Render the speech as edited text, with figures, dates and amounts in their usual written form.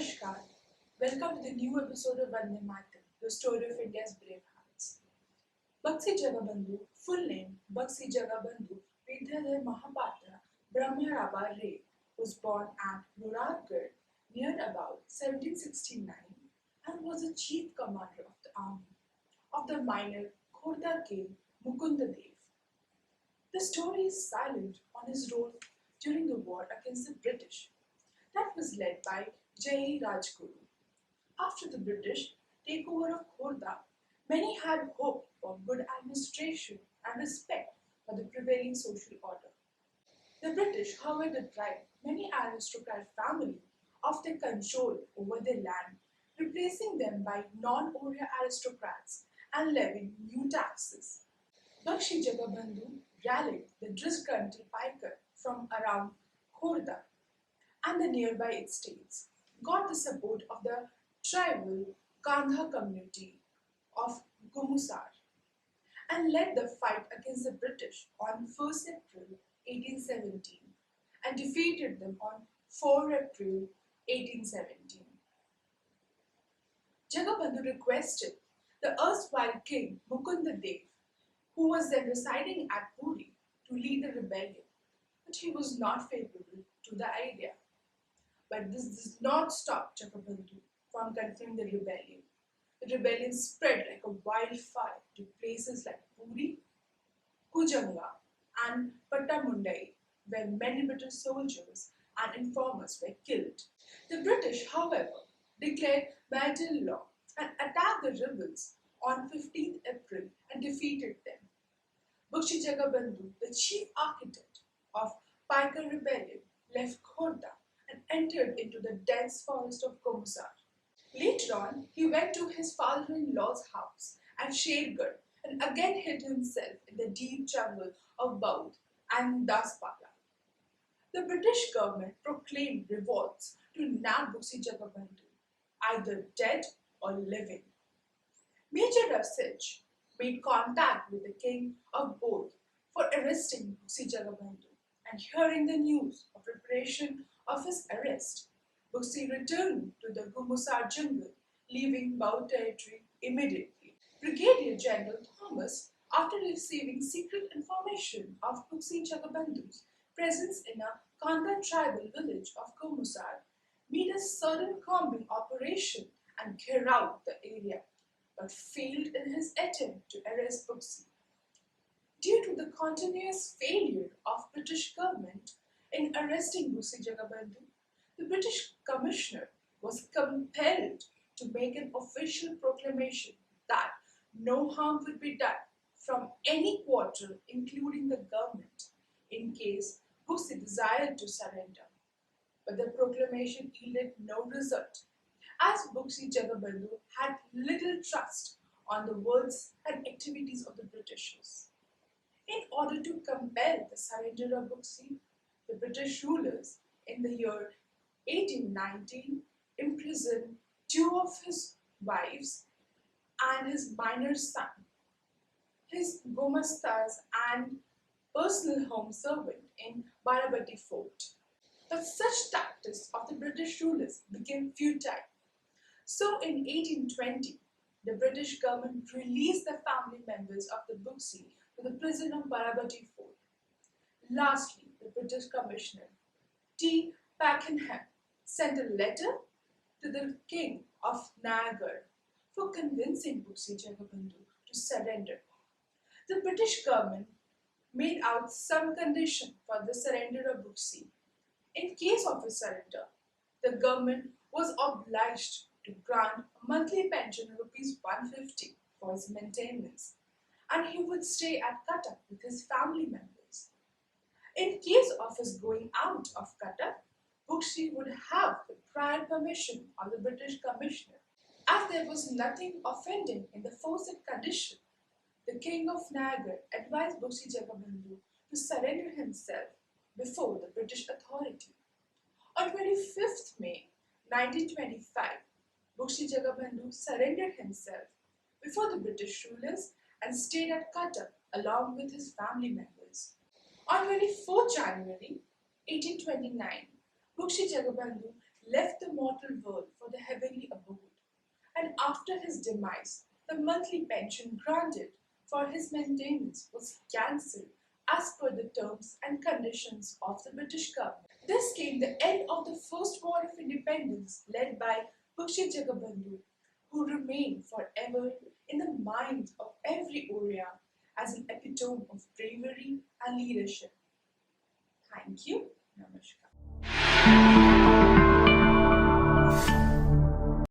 Namaskar. Welcome to the new episode of Vande Mataram, the story of India's brave hearts. Buxi Jagabandhu, full name Buxi Jagabandhu Vidyadhar Mahapatra Brahmaraba Ray, was born at Ruralgarh near about 1769 and was a chief commander of the army of the minor Khurda king Mukundadev. The story is silent on his role during the war against the British that was led by Jai Rajguru. After the British takeover of Khurda, many had hoped for good administration and respect for the prevailing social order. The British, however, deprived many aristocrat families of their control over their land, replacing them by non-Orya aristocrats and levying new taxes. Buxi Jagabandhu rallied the disgruntled Paik from around Khurda and the nearby estates, got the support of the tribal Kandha community of Gumusar, and led the fight against the British on 1st April 1817 and defeated them on 4 April 1817. Jagabandhu requested the erstwhile king Mukundadev, who was then residing at Puri, to lead the rebellion, but he was not favorable to the idea. But this does not stop Jagabandhu from confronting the rebellion. The rebellion spread like a wildfire to places like Puri, Kujanga, and Pattamundai, where many British soldiers and informers were killed. The British, however, declared martial law and attacked the rebels on 15th April and defeated them. Buxi Jagabandhu, the chief architect of Paikar rebellion, left Khurda and entered into the dense forest of Gumusar. Later on, he went to his father-in-law's house at Shergarh and again hid himself in the deep jungle of Baud and Daspala. The British government proclaimed revolts to nab Buxi Jagabandhu, either dead or living. Major Rasij made contact with the king of Baud for arresting Buxi Jagabandhu, and hearing the news of preparation of his arrest, Buxi returned to the Gumusar jungle, leaving Baud territory immediately. Brigadier General Thomas, after receiving secret information of Buxi Jagabandhu's presence in a Kanda tribal village of Gumusar, made a sudden combing operation and cleared out the area, but failed in his attempt to arrest Buxi. Due to the continuous failure of British government in arresting Buxi Jagabandhu, the British commissioner was compelled to make an official proclamation that no harm would be done from any quarter, including the government, in case Buxi desired to surrender. But the proclamation yielded no result, as Buxi Jagabandhu had little trust on the words and activities of the Britishers. In order to compel the surrender of Buxi, the British rulers in the year 1819 imprisoned two of his wives and his minor son, his gomastas and personal home servant in Barabati fort. But such tactics of the British rulers became futile. So in 1820, the British government released the family members of the Buxi to the prison of Barabati fort. Lastly, the British Commissioner T. Pakenham sent a letter to the King of Nagar for convincing Buxi Jagabandhu to surrender. The British government made out some condition for the surrender of Buxi. In case of his surrender, the government was obliged to grant a monthly pension of Rs 150 for his maintenance, and he would stay at Cuttack with his family members. In case of his going out of Cuttack, Buxi would have the prior permission of the British Commissioner. As there was nothing offending in the forced condition, the King of Nagar advised Buxi Jagabandhu to surrender himself before the British authority. On 25th May 1925, Buxi Jagabandhu surrendered himself before the British rulers and stayed at Cuttack along with his family members. On 24 January 1829, Buxi Jagabandhu left the mortal world for the heavenly abode, and after his demise, the monthly pension granted for his maintenance was cancelled as per the terms and conditions of the British government. This came the end of the First War of Independence led by Buxi Jagabandhu, who remained forever in the minds of every Oriya as an epitome of bravery and leadership. Thank you. Namaskar.